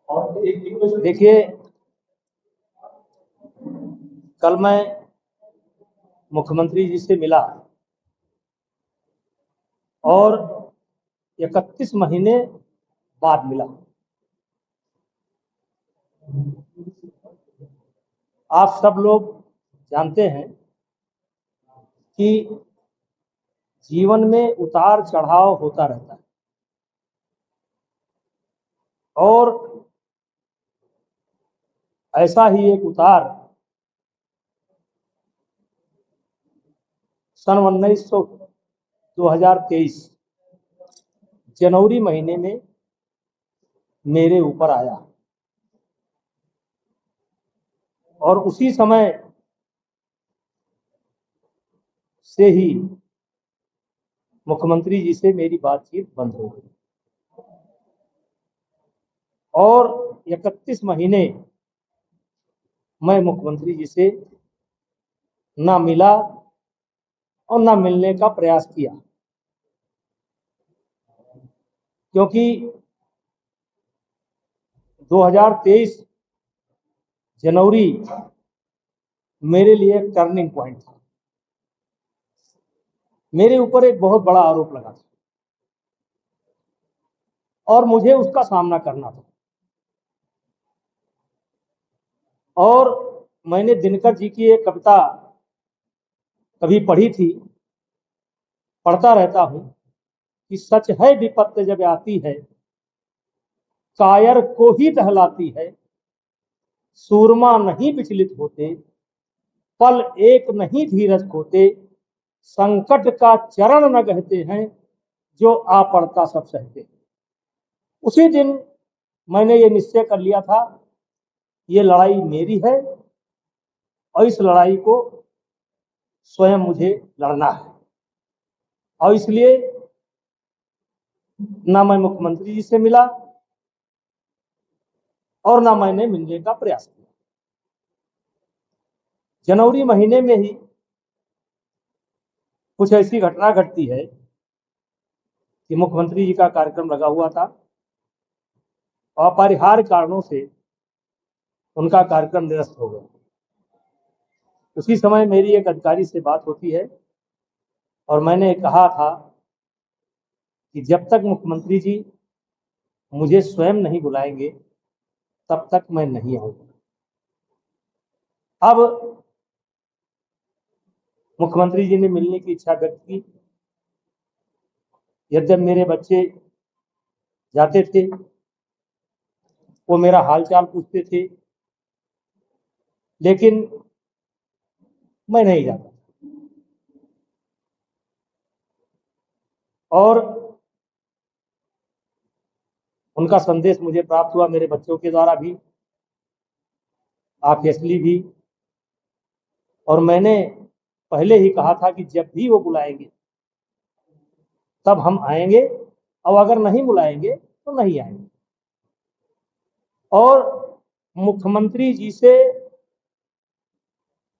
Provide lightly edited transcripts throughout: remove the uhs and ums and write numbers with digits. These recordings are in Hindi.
देखिए, कल मैं मुख्यमंत्री जी से मिला और 31 महीने बाद मिला। आप सब लोग जानते हैं कि जीवन में उतार चढ़ाव होता रहता है और ऐसा ही एक उतार सन 2023 जनवरी महीने में मेरे ऊपर आया और उसी समय से ही मुख्यमंत्री जी से मेरी बातचीत बंद हो गई और 31 महीने मैं मुख्यमंत्री जी से ना मिला और ना मिलने का प्रयास किया, क्योंकि 2023 जनवरी मेरे लिए एक टर्निंग पॉइंट था। मेरे ऊपर एक बहुत बड़ा आरोप लगा था और मुझे उसका सामना करना था। और मैंने दिनकर जी की एक कविता कभी पढ़ी थी, पढ़ता रहता हूं कि सच है विपत्ति जब आती है, कायर को ही दहलाती है, सूरमा नहीं विचलित होते, पल एक नहीं धीरज खोते, संकट का चरण न कहते हैं, जो आ पड़ता सब सहते। उसी दिन मैंने ये निश्चय कर लिया था, ये लड़ाई मेरी है और इस लड़ाई को स्वयं मुझे लड़ना है। और इसलिए ना मैं मुख्यमंत्री जी से मिला और ना मैंने मिलने का प्रयास किया। जनवरी महीने में ही कुछ ऐसी घटना घटती है कि मुख्यमंत्री जी का कार्यक्रम लगा हुआ था, अपरिहार्य कारणों से उनका कार्यक्रम निरस्त हो गया। उसी समय मेरी एक अधिकारी से बात होती है और मैंने कहा था कि जब तक मुख्यमंत्री जी मुझे स्वयं नहीं बुलाएंगे तब तक मैं नहीं आऊंगा। अब मुख्यमंत्री जी ने मिलने की इच्छा व्यक्त की। यद्यप मेरे बच्चे जाते थे, वो मेरा हालचाल पूछते थे, लेकिन मैं नहीं जाता। और उनका संदेश मुझे प्राप्त हुआ मेरे बच्चों के द्वारा भी, ऑब्वियसली भी। और मैंने पहले ही कहा था कि जब भी वो बुलाएंगे तब हम आएंगे, और अगर नहीं बुलाएंगे तो नहीं आएंगे। और मुख्यमंत्री जी से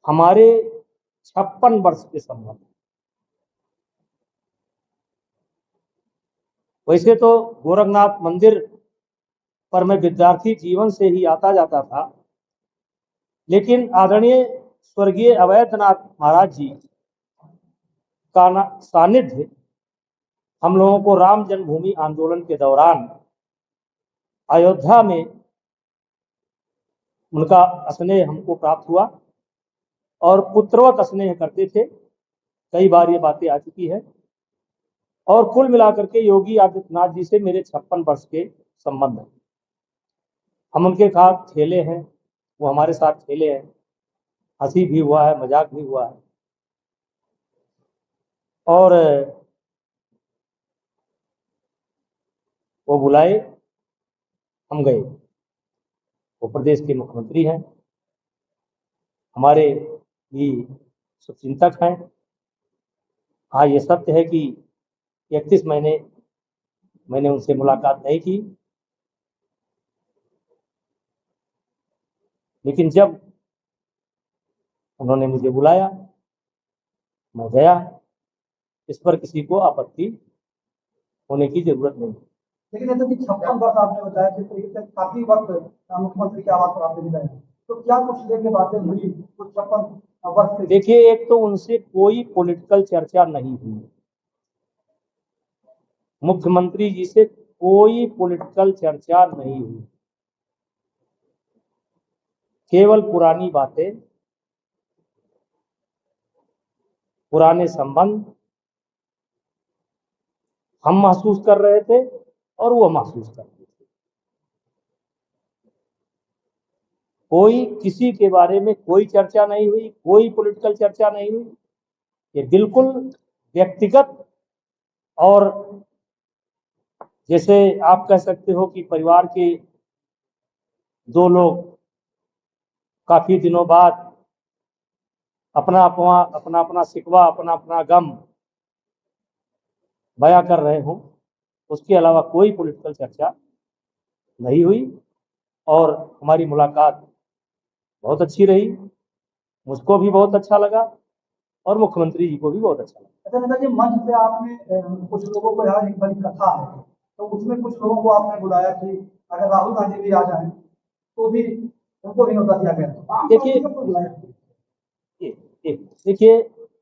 हमारे 56 वर्ष के संबंध। वैसे तो गोरखनाथ मंदिर पर मैं विद्यार्थी जीवन से ही आता जाता था, लेकिन आदरणीय स्वर्गीय अवैधनाथ महाराज जी का सानिध्य हम लोगों को राम जन्मभूमि आंदोलन के दौरान अयोध्या में उनका स्नेह हमको प्राप्त हुआ और पुत्रवत स्नेह करते थे। कई बार ये बातें आ चुकी है। और कुल मिलाकर के योगी आदित्यनाथ जी से मेरे 56 वर्ष के संबंध हैं। हम उनके साथ खेले हैं, वो हमारे साथ खेले हैं, हंसी भी हुआ है, मजाक भी हुआ है। और वो बुलाए, हम गए। वो प्रदेश के मुख्यमंत्री हैं, हमारे भी शुभचिंतक हैं। हाँ, ये सत्य है कि 31 महीने मैंने उनसे मुलाकात नहीं की, लेकिन जब उन्होंने मुझे बुलाया मैं गया। इस पर किसी को आपत्ति होने की जरूरत नहीं। लेकिन नेता जी 56 वर्ष आपने बताया, जिस तरीके से काफी वक्त मुख्यमंत्री के आवास पर आपने बिताया, तो क्या कुछ लेके बातें हुई उस 56 वर्ष से? देखिए, एक तो उनसे कोई पॉलिटिकल चर्चा नहीं हुई, मुख्यमंत्री जी से कोई पॉलिटिकल चर्चा नहीं हुई, केवल पुरानी बातें, पुराने संबंध हम महसूस कर रहे थे और वो महसूस कर रहे थे। कोई किसी के बारे में कोई चर्चा नहीं हुई, कोई पॉलिटिकल चर्चा नहीं हुई। ये बिल्कुल व्यक्तिगत और जैसे आप कह सकते हो कि परिवार के दो लोग काफी दिनों बाद अपना अपना शिकवा, अपना गम बयां कर रहे हों, उसके अलावा कोई पॉलिटिकल चर्चा नहीं हुई। और हमारी मुलाकात बहुत अच्छी रही, मुझको भी बहुत अच्छा लगा और मुख्यमंत्री जी को भी बहुत अच्छा लगा। अच्छा नेता जी, मंच पे आपने कुछ लोगों को, यहाँ एक बड़ी कथा है, तो उसमें कुछ लोगों को आपने बुलाया कि अगर राहुल गांधी भी आ जाए तो भी उनको भी न्योता दिया गया। देखिए,